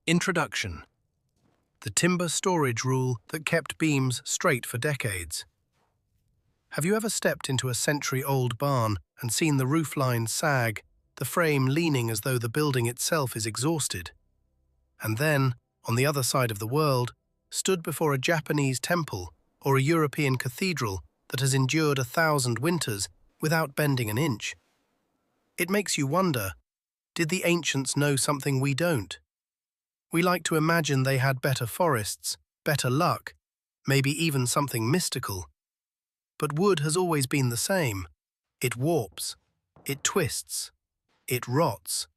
Introduction. The timber storage rule that kept beams straight for decades. Have you ever stepped into a century-old barn and seen the roofline sag, the frame leaning as though the building itself is exhausted? And then, on the other side of the world, stood before a Japanese temple or a European cathedral that has endured 1,000 winters without bending an inch. It makes you wonder, did the ancients know something we don't? We like to imagine they had better forests, better luck, maybe even something mystical. But wood has always been the same. It warps, it twists, it rots.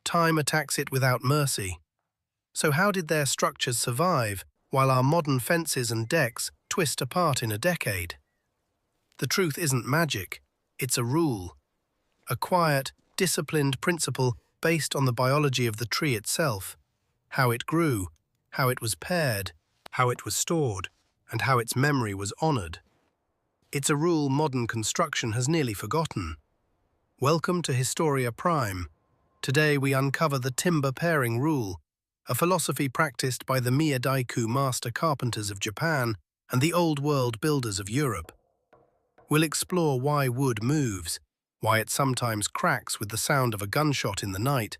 Time attacks it without mercy. So how did their structures survive while our modern fences and decks twist apart in a decade? The truth isn't magic, it's a rule. A quiet, disciplined principle based on the biology of the tree itself. How it grew, how it was pared, how it was stored, and how its memory was honored. It's a rule modern construction has nearly forgotten. Welcome to Historia Prime. Today we uncover the timber pairing rule, a philosophy practiced by the Miyadaiku master carpenters of Japan and the Old World builders of Europe. We'll explore why wood moves, why it sometimes cracks with the sound of a gunshot in the night,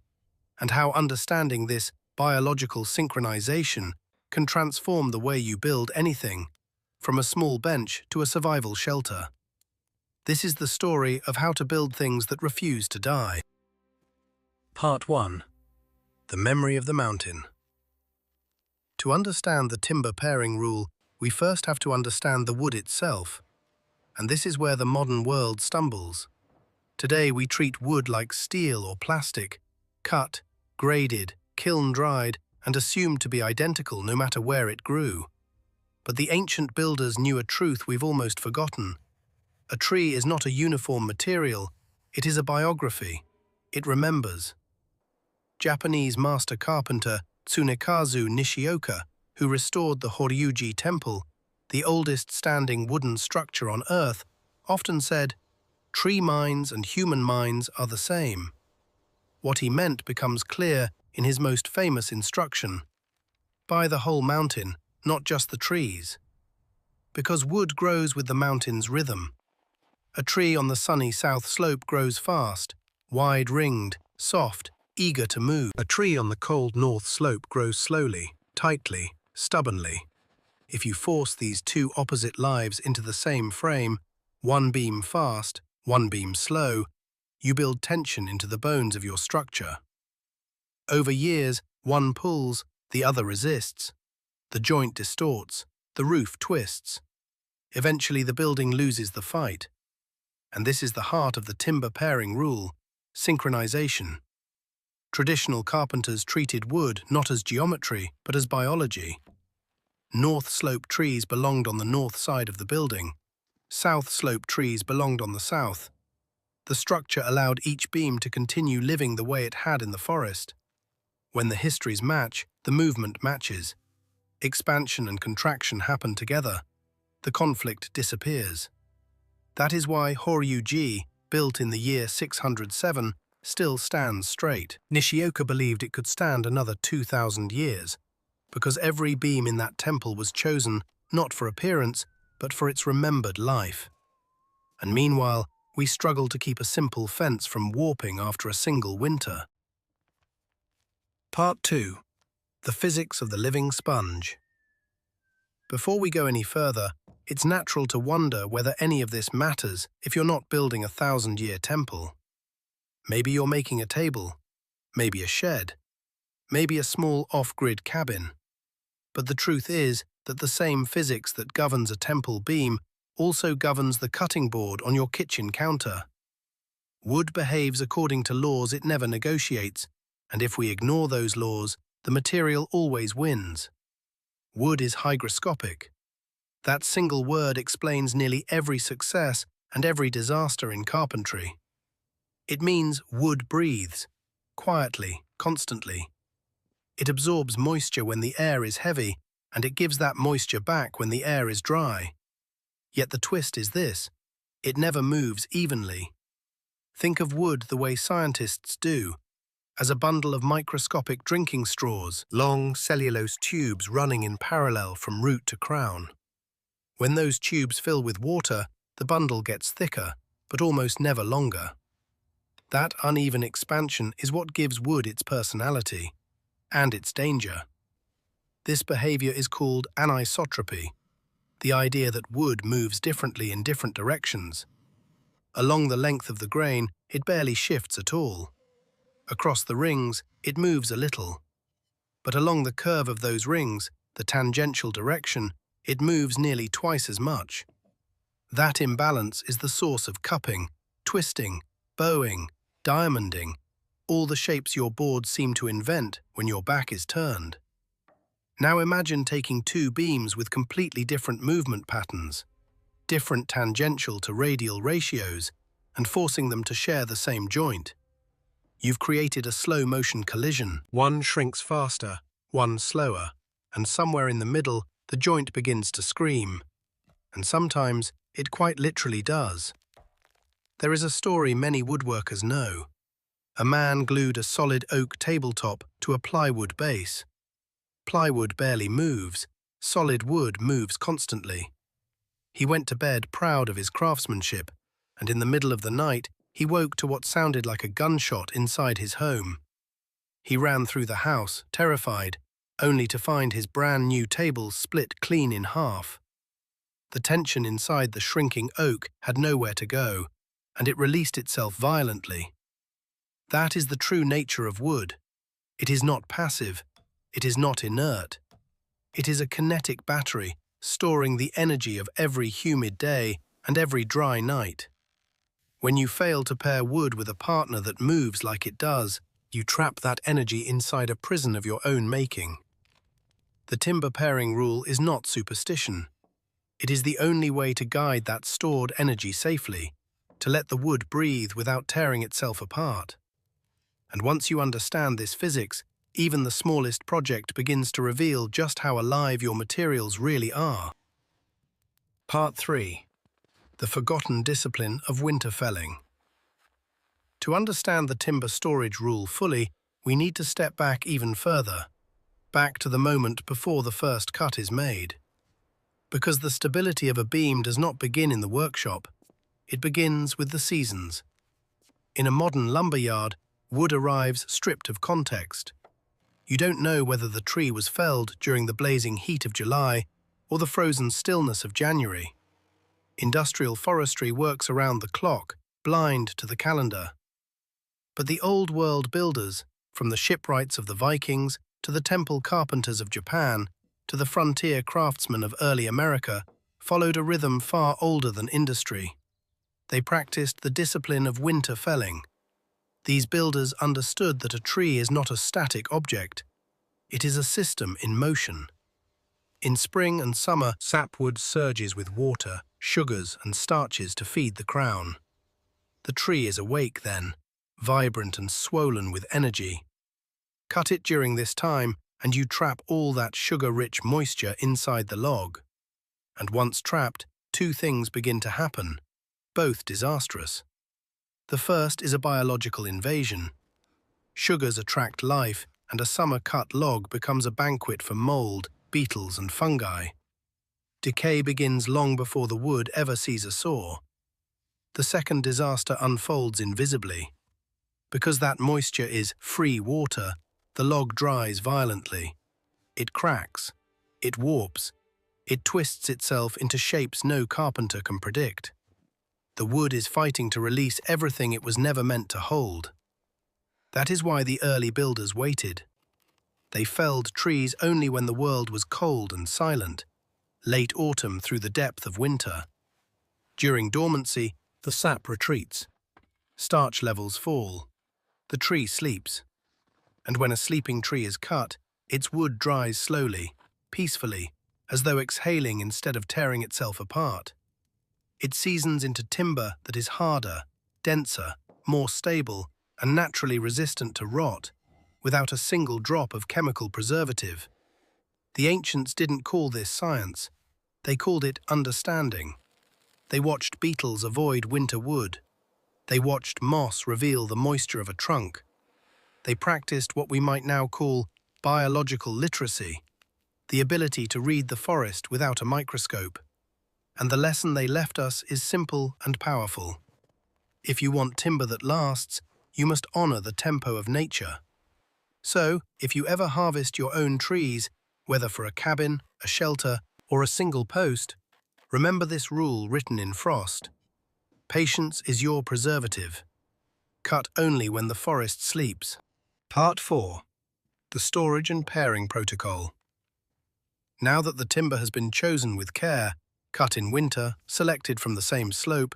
and how understanding this biological synchronization can transform the way you build anything, from a small bench to a survival shelter. This is the story of how to build things that refuse to die. Part 1. The Memory of the Mountain. To understand the timber pairing rule, we first have to understand the wood itself. And this is where the modern world stumbles. Today we treat wood like steel or plastic, cut, graded, kiln-dried, and assumed to be identical no matter where it grew. But the ancient builders knew a truth we've almost forgotten. A tree is not a uniform material, it is a biography. It remembers. Japanese master carpenter Tsunekazu Nishioka, who restored the Hōryū-ji temple, the oldest standing wooden structure on Earth, often said, "Tree minds and human minds are the same." What he meant becomes clear in his most famous instruction. Buy the whole mountain, not just the trees. Because wood grows with the mountain's rhythm. A tree on the sunny south slope grows fast, wide-ringed, soft, eager to move. A tree on the cold north slope grows slowly, tightly, stubbornly. If you force these two opposite lives into the same frame, one beam fast, one beam slow, you build tension into the bones of your structure. Over years, one pulls, the other resists. The joint distorts, the roof twists. Eventually the building loses the fight. And this is the heart of the timber pairing rule, synchronization. Traditional carpenters treated wood not as geometry, but as biology. North slope trees belonged on the north side of the building. South slope trees belonged on the south. The structure allowed each beam to continue living the way it had in the forest. When the histories match, the movement matches. Expansion and contraction happen together. The conflict disappears. That is why Hōryū-ji, built in the year 607, still stands straight. Nishioka believed it could stand another 2,000 years, because every beam in that temple was chosen not for appearance, but for its remembered life. And meanwhile, we struggle to keep a simple fence from warping after a single winter. Part 2. The Physics of the Living Sponge. Before we go any further, it's natural to wonder whether any of this matters if you're not building a 1,000-year temple. Maybe you're making a table, maybe a shed, maybe a small off-grid cabin. But the truth is that the same physics that governs a temple beam also governs the cutting board on your kitchen counter. Wood behaves according to laws it never negotiates, and if we ignore those laws, the material always wins. Wood is hygroscopic. That single word explains nearly every success and every disaster in carpentry. It means wood breathes, quietly, constantly. It absorbs moisture when the air is heavy, and it gives that moisture back when the air is dry. Yet the twist is this: it never moves evenly. Think of wood the way scientists do. as a bundle of microscopic drinking straws, long cellulose tubes running in parallel from root to crown. When those tubes fill with water, the bundle gets thicker, but almost never longer. That uneven expansion is what gives wood its personality and its danger. This behavior is called anisotropy, the idea that wood moves differently in different directions. Along the length of the grain, it barely shifts at all. Across the rings, it moves a little. But along the curve of those rings, the tangential direction, it moves nearly twice as much. That imbalance is the source of cupping, twisting, bowing, diamonding, all the shapes your boards seem to invent when your back is turned. Now imagine taking two beams with completely different movement patterns, different tangential to radial ratios, and forcing them to share the same joint. You've created a slow-motion collision. One shrinks faster, one slower, and somewhere in the middle, the joint begins to scream. And sometimes, it quite literally does. There is a story many woodworkers know. A man glued a solid oak tabletop to a plywood base. Plywood barely moves, solid wood moves constantly. He went to bed proud of his craftsmanship, and in the middle of the night, he woke to what sounded like a gunshot inside his home. He ran through the house, terrified, only to find his brand new table split clean in half. The tension inside the shrinking oak had nowhere to go, and it released itself violently. That is the true nature of wood. It is not passive. It is not inert. It is a kinetic battery, storing the energy of every humid day and every dry night. When you fail to pair wood with a partner that moves like it does, you trap that energy inside a prison of your own making. The timber pairing rule is not superstition. It is the only way to guide that stored energy safely, to let the wood breathe without tearing itself apart. And once you understand this physics, even the smallest project begins to reveal just how alive your materials really are. Part 3. The forgotten discipline of winter felling. To understand the timber storage rule fully, we need to step back even further, back to the moment before the first cut is made. Because the stability of a beam does not begin in the workshop, it begins with the seasons. In a modern lumber yard, wood arrives stripped of context. You don't know whether the tree was felled during the blazing heat of July or the frozen stillness of January. Industrial forestry works around the clock, blind to the calendar. But the old world builders, from the shipwrights of the Vikings to the temple carpenters of Japan to the frontier craftsmen of early America, followed a rhythm far older than industry. They practiced the discipline of winter felling. These builders understood that a tree is not a static object. It is a system in motion. In spring and summer, sapwood surges with water, sugars and starches to feed the crown. The tree is awake then, vibrant and swollen with energy. Cut it during this time, and you trap all that sugar-rich moisture inside the log. And once trapped, two things begin to happen, both disastrous. The first is a biological invasion. Sugars attract life, and a summer-cut log becomes a banquet for mold, beetles, and fungi. Decay begins long before the wood ever sees a saw. The second disaster unfolds invisibly. Because that moisture is free water, the log dries violently. It cracks, it warps, it twists itself into shapes no carpenter can predict. The wood is fighting to release everything it was never meant to hold. That is why the early builders waited. They felled trees only when the world was cold and silent, late autumn through the depth of winter. During dormancy, the sap retreats. Starch levels fall. The tree sleeps. And when a sleeping tree is cut, its wood dries slowly, peacefully, as though exhaling instead of tearing itself apart. It seasons into timber that is harder, denser, more stable, and naturally resistant to rot, without a single drop of chemical preservative. The ancients didn't call this science. They called it understanding. They watched beetles avoid winter wood. They watched moss reveal the moisture of a trunk. They practiced what we might now call biological literacy, the ability to read the forest without a microscope. And the lesson they left us is simple and powerful. If you want timber that lasts, you must honor the tempo of nature. So, if you ever harvest your own trees, whether for a cabin, a shelter, or a single post, remember this rule written in frost. Patience is your preservative. Cut only when the forest sleeps. Part 4. The Storage and Pairing Protocol. Now that the timber has been chosen with care, cut in winter, selected from the same slope,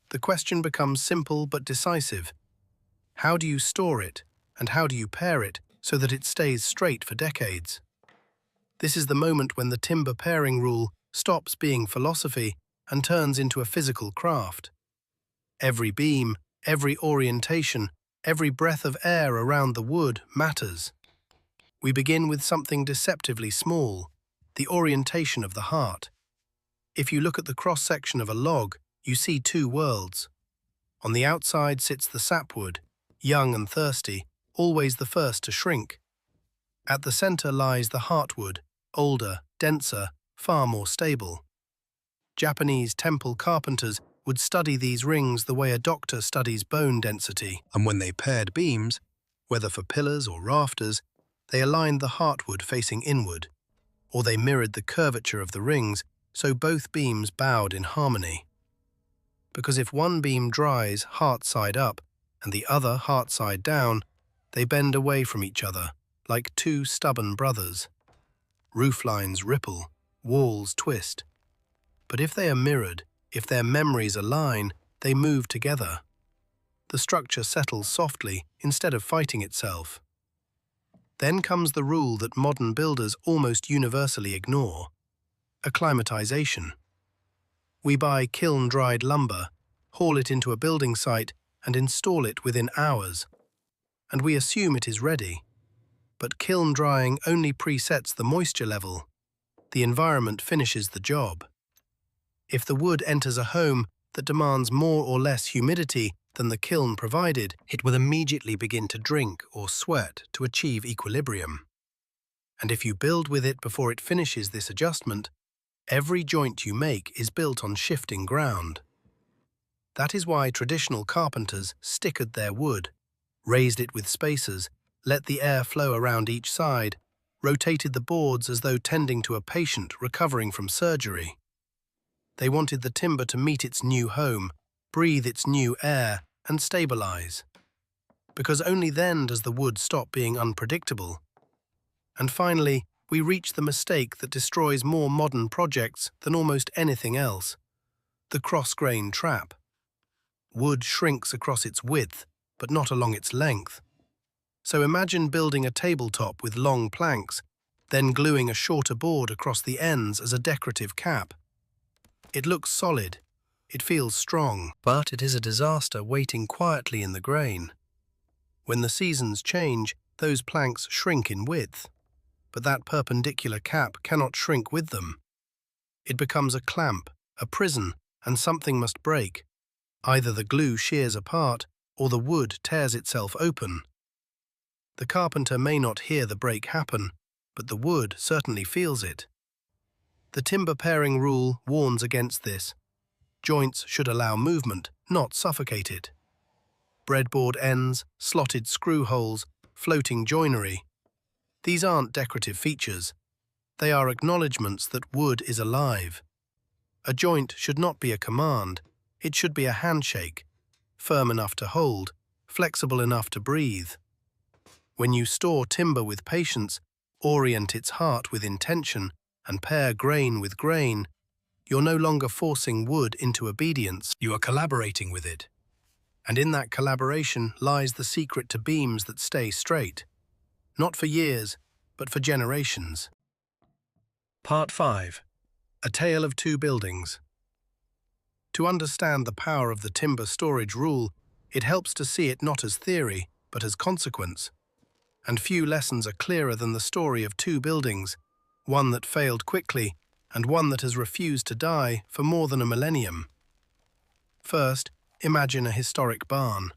the question becomes simple but decisive. How do you store it, and how do you pair it so that it stays straight for decades? This is the moment when the timber pairing rule stops being philosophy and turns into a physical craft. Every beam, every orientation, every breath of air around the wood matters. We begin with something deceptively small, the orientation of the heart. If you look at the cross-section of a log, you see two worlds. On the outside sits the sapwood, young and thirsty, always the first to shrink. At the center lies the heartwood, older, denser, far more stable. Japanese temple carpenters would study these rings the way a doctor studies bone density. And when they paired beams, whether for pillars or rafters, they aligned the heartwood facing inward, or they mirrored the curvature of the rings so both beams bowed in harmony. Because if one beam dries heart side up and the other heart side down, they bend away from each other, like two stubborn brothers. Rooflines ripple, walls twist. But if they are mirrored, if their memories align, they move together. The structure settles softly instead of fighting itself. Then comes the rule that modern builders almost universally ignore: acclimatization. We buy kiln-dried lumber, haul it into a building site, and install it within hours. And we assume it is ready. But kiln drying only presets the moisture level. The environment finishes the job. If the wood enters a home that demands more or less humidity than the kiln provided, it will immediately begin to drink or sweat to achieve equilibrium. And if you build with it before it finishes this adjustment, every joint you make is built on shifting ground. That is why traditional carpenters stickered their wood, raised it with spacers, let the air flow around each side, rotated the boards as though tending to a patient recovering from surgery. They wanted the timber to meet its new home, breathe its new air, and stabilize. Because only then does the wood stop being unpredictable. And finally, we reach the mistake that destroys more modern projects than almost anything else: the cross-grain trap. Wood shrinks across its width, but not along its length. So imagine building a tabletop with long planks, then gluing a shorter board across the ends as a decorative cap. It looks solid, it feels strong, but it is a disaster waiting quietly in the grain. When the seasons change, those planks shrink in width, but that perpendicular cap cannot shrink with them. It becomes a clamp, a prison, and something must break. Either the glue shears apart, or the wood tears itself open. The carpenter may not hear the break happen, but the wood certainly feels it. The timber pairing rule warns against this. Joints should allow movement, not suffocate it. Breadboard ends, slotted screw holes, floating joinery. These aren't decorative features. They are acknowledgements that wood is alive. A joint should not be a command. It should be a handshake, firm enough to hold, flexible enough to breathe. When you store timber with patience, orient its heart with intention, and pair grain with grain, you're no longer forcing wood into obedience, you are collaborating with it. And in that collaboration lies the secret to beams that stay straight. Not for years, but for generations. Part 5. A Tale of Two Buildings. To understand the power of the timber storage rule, it helps to see it not as theory, but as consequence. And few lessons are clearer than the story of two buildings, one that failed quickly and one that has refused to die for more than a millennium. First, imagine a historic barn.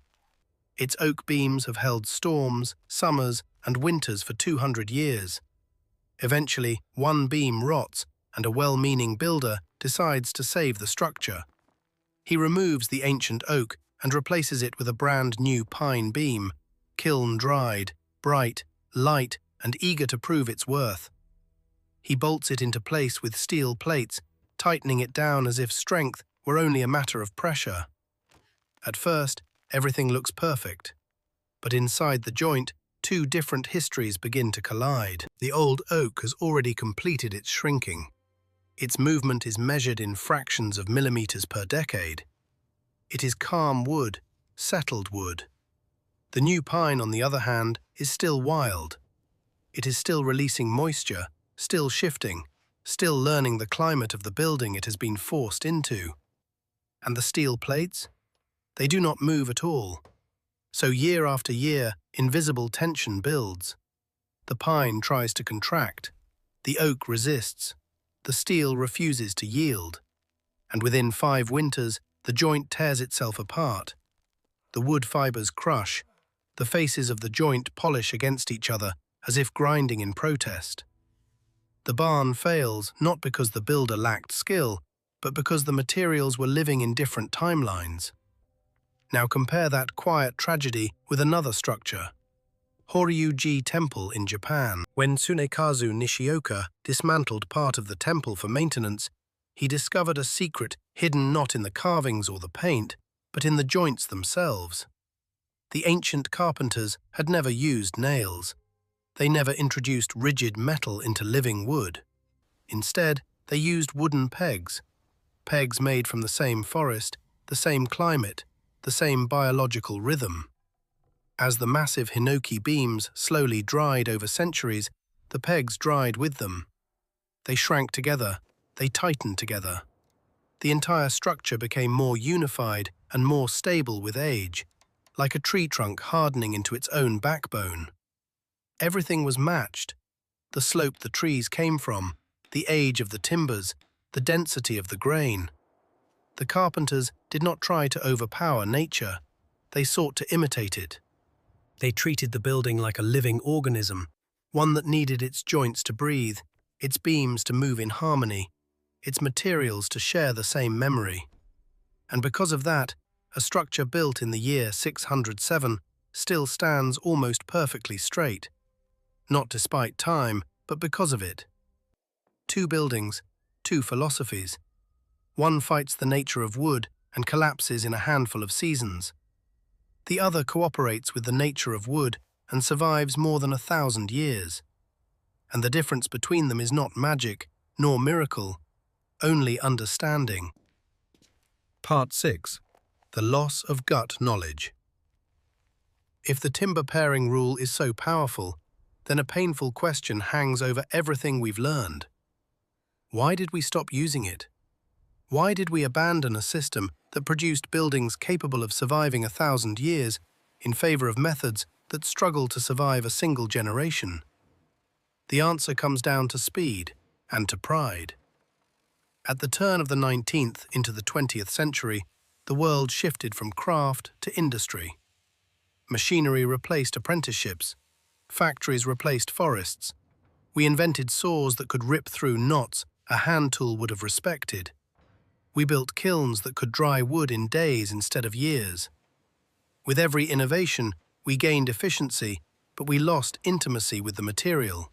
Its oak beams have held storms, summers, and winters for 200 years. Eventually, one beam rots, and a well-meaning builder decides to save the structure. He removes the ancient oak and replaces it with a brand new pine beam, kiln-dried, bright, light, and eager to prove its worth. He bolts it into place with steel plates, tightening it down as if strength were only a matter of pressure. At first, everything looks perfect. But inside the joint, two different histories begin to collide. The old oak has already completed its shrinking. Its movement is measured in fractions of millimeters per decade. It is calm wood, settled wood. The new pine, on the other hand, is still wild. It is still releasing moisture, still shifting, still learning the climate of the building it has been forced into. And the steel plates? They do not move at all. So year after year, invisible tension builds. The pine tries to contract. The oak resists. The steel refuses to yield. And within 5 winters, the joint tears itself apart. The wood fibers crush. The faces of the joint polish against each other, as if grinding in protest. The barn fails not because the builder lacked skill, but because the materials were living in different timelines. Now compare that quiet tragedy with another structure. Hōryū-ji Temple in Japan. When Tsunekazu Nishioka dismantled part of the temple for maintenance, he discovered a secret hidden not in the carvings or the paint, but in the joints themselves. The ancient carpenters had never used nails. They never introduced rigid metal into living wood. Instead, they used wooden pegs made from the same forest, the same climate, the same biological rhythm. As the massive hinoki beams slowly dried over centuries, the pegs dried with them. They shrank together, they tightened together. The entire structure became more unified and more stable with age, like a tree trunk hardening into its own backbone. Everything was matched: the slope the trees came from, the age of the timbers, the density of the grain. The carpenters did not try to overpower nature. They sought to imitate it. They treated the building like a living organism, one that needed its joints to breathe, its beams to move in harmony, its materials to share the same memory. And because of that, a structure built in the year 607 still stands almost perfectly straight. Not despite time, but because of it. 2 buildings, 2 philosophies. One fights the nature of wood and collapses in a handful of seasons. The other cooperates with the nature of wood and survives more than 1,000 years. And the difference between them is not magic, nor miracle, only understanding. Part 6. The loss of gut knowledge. If the timber pairing rule is so powerful, then a painful question hangs over everything we've learned. Why did we stop using it? Why did we abandon a system that produced buildings capable of surviving 1,000 years in favor of methods that struggle to survive a single generation? The answer comes down to speed and to pride. At the turn of the 19th into the 20th century, the world shifted from craft to industry. Machinery replaced apprenticeships. Factories replaced forests. We invented saws that could rip through knots a hand tool would have respected. We built kilns that could dry wood in days instead of years. With every innovation, we gained efficiency, but we lost intimacy with the material.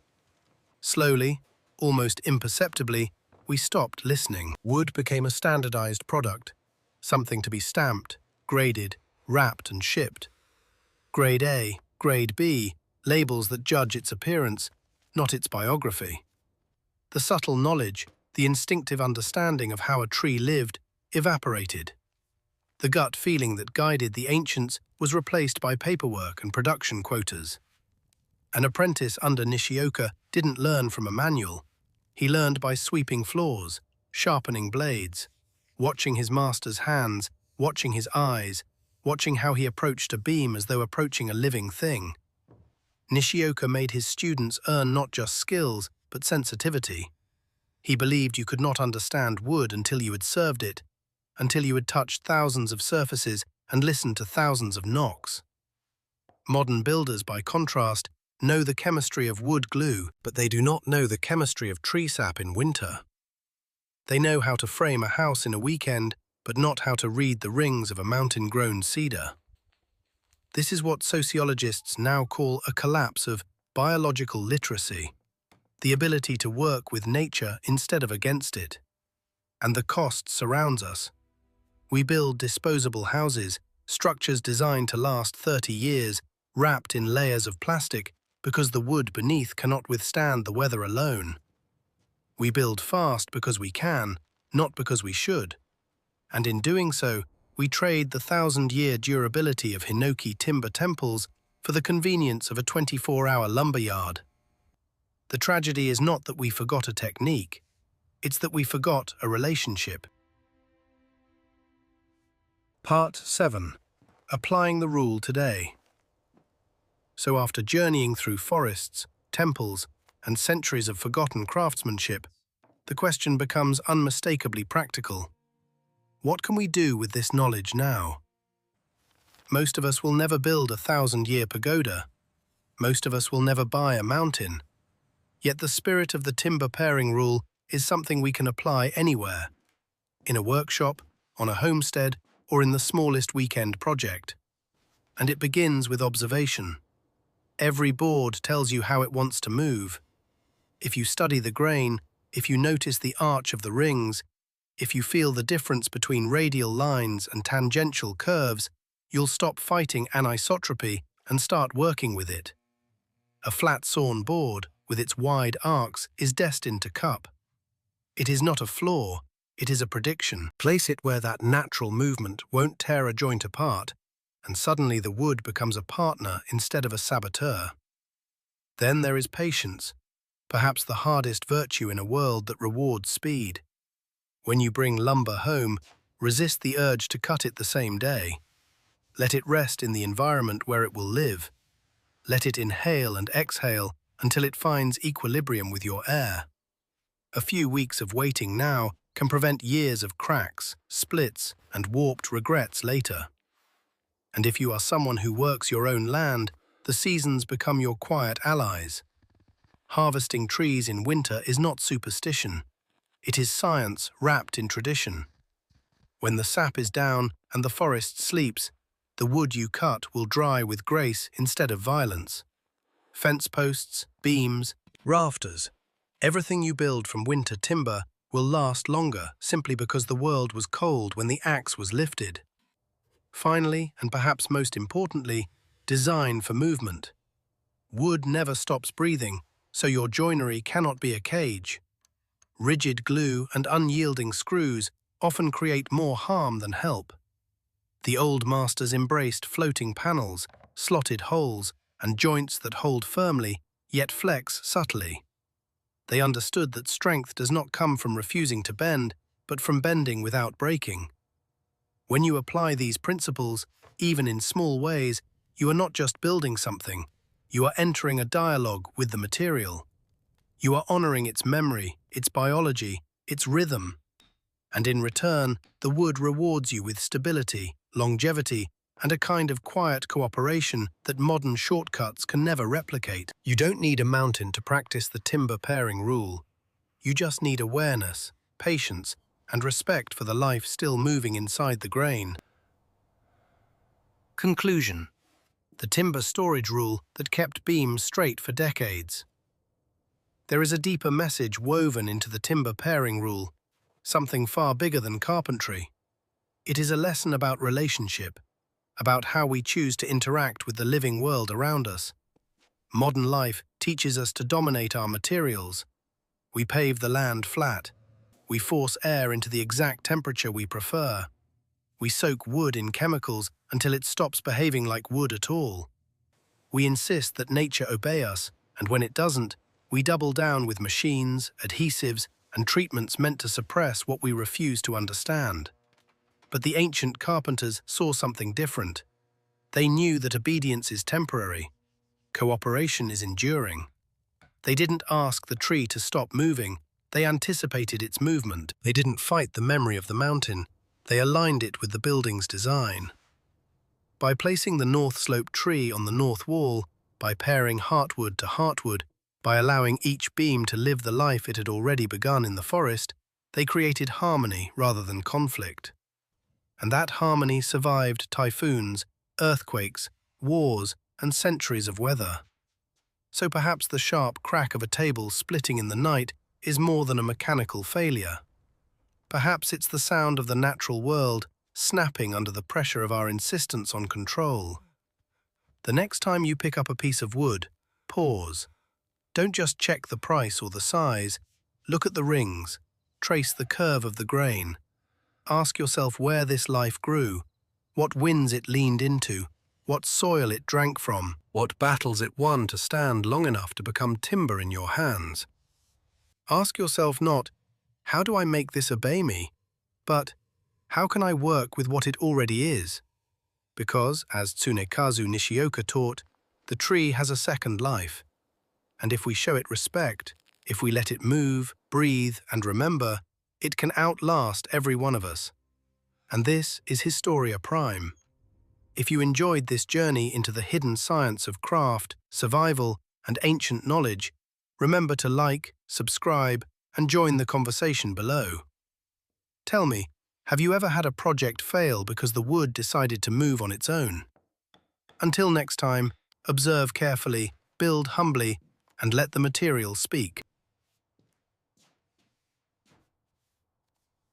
Slowly, almost imperceptibly, we stopped listening. Wood became a standardized product, something to be stamped, graded, wrapped and shipped. Grade A, Grade B, labels that judge its appearance, not its biography. The subtle knowledge, the instinctive understanding of how a tree lived, evaporated. The gut feeling that guided the ancients was replaced by paperwork and production quotas. An apprentice under Nishioka didn't learn from a manual. He learned by sweeping floors, sharpening blades, watching his master's hands, watching his eyes, watching how he approached a beam as though approaching a living thing. Nishioka made his students earn not just skills, but sensitivity. He believed you could not understand wood until you had served it, until you had touched thousands of surfaces and listened to thousands of knocks. Modern builders, by contrast, know the chemistry of wood glue, but they do not know the chemistry of tree sap in winter. They know how to frame a house in a weekend, but not how to read the rings of a mountain-grown cedar. This is what sociologists now call a collapse of biological literacy, the ability to work with nature instead of against it. And the cost surrounds us. We build disposable houses, structures designed to last 30 years, wrapped in layers of plastic because the wood beneath cannot withstand the weather alone. We build fast because we can, not because we should. And in doing so, we trade the 1,000-year durability of Hinoki timber temples for the convenience of a 24-hour lumberyard. The tragedy is not that we forgot a technique, it's that we forgot a relationship. Part 7. Applying the rule today. So after journeying through forests, temples, and centuries of forgotten craftsmanship, the question becomes unmistakably practical. What can we do with this knowledge now? Most of us will never build a 1,000-year pagoda. Most of us will never buy a mountain. Yet the spirit of the timber pairing rule is something we can apply anywhere, in a workshop, on a homestead, or in the smallest weekend project. And it begins with observation. Every board tells you how it wants to move. If you study the grain, if you notice the arch of the rings, if you feel the difference between radial lines and tangential curves, you'll stop fighting anisotropy and start working with it. A flat sawn board, with its wide arcs, is destined to cup. It is not a flaw, it is a prediction. Place it where that natural movement won't tear a joint apart, and suddenly the wood becomes a partner instead of a saboteur. Then there is patience, perhaps the hardest virtue in a world that rewards speed. When you bring lumber home, resist the urge to cut it the same day. Let it rest in the environment where it will live. Let it inhale and exhale until it finds equilibrium with your air. A few weeks of waiting now can prevent years of cracks, splits, and warped regrets later. And if you are someone who works your own land, the seasons become your quiet allies. Harvesting trees in winter is not superstition. It is science wrapped in tradition. When the sap is down and the forest sleeps, the wood you cut will dry with grace instead of violence. Fence posts, beams, rafters, everything you build from winter timber will last longer simply because the world was cold when the axe was lifted. Finally, and perhaps most importantly, design for movement. Wood never stops breathing, so your joinery cannot be a cage. Rigid glue and unyielding screws often create more harm than help. The old masters embraced floating panels, slotted holes, and joints that hold firmly, yet flex subtly. They understood that strength does not come from refusing to bend, but from bending without breaking. When you apply these principles, even in small ways, you are not just building something, you are entering a dialogue with the material. You are honoring its memory, its biology, its rhythm. And in return, the wood rewards you with stability, longevity, and a kind of quiet cooperation that modern shortcuts can never replicate. You don't need a mountain to practice the timber pairing rule. You just need awareness, patience, and respect for the life still moving inside the grain. Conclusion. The timber storage rule that kept beams straight for decades. There is a deeper message woven into the timber pairing rule, something far bigger than carpentry. It is a lesson about relationship, about how we choose to interact with the living world around us. Modern life teaches us to dominate our materials. We pave the land flat. We force air into the exact temperature we prefer. We soak wood in chemicals until it stops behaving like wood at all. We insist that nature obey us, and when it doesn't, we double down with machines, adhesives, and treatments meant to suppress what we refuse to understand. But the ancient carpenters saw something different. They knew that obedience is temporary. Cooperation is enduring. They didn't ask the tree to stop moving. They anticipated its movement. They didn't fight the memory of the mountain. They aligned it with the building's design. By placing the north slope tree on the north wall, by pairing heartwood to heartwood, by allowing each beam to live the life it had already begun in the forest, they created harmony rather than conflict. And that harmony survived typhoons, earthquakes, wars, and centuries of weather. So perhaps the sharp crack of a table splitting in the night is more than a mechanical failure. Perhaps it's the sound of the natural world snapping under the pressure of our insistence on control. The next time you pick up a piece of wood, pause. Don't just check the price or the size. Look at the rings. Trace the curve of the grain. Ask yourself where this life grew, what winds it leaned into, what soil it drank from, what battles it won to stand long enough to become timber in your hands. Ask yourself not, how do I make this obey me? But, how can I work with what it already is? Because, as Tsunekazu Nishioka taught, the tree has a second life. And if we show it respect, if we let it move, breathe, and remember, it can outlast every one of us. And this is Historia Prime. If you enjoyed this journey into the hidden science of craft, survival, and ancient knowledge, remember to like, subscribe, and join the conversation below. Tell me, have you ever had a project fail because the wood decided to move on its own? Until next time, observe carefully, build humbly, and let the material speak.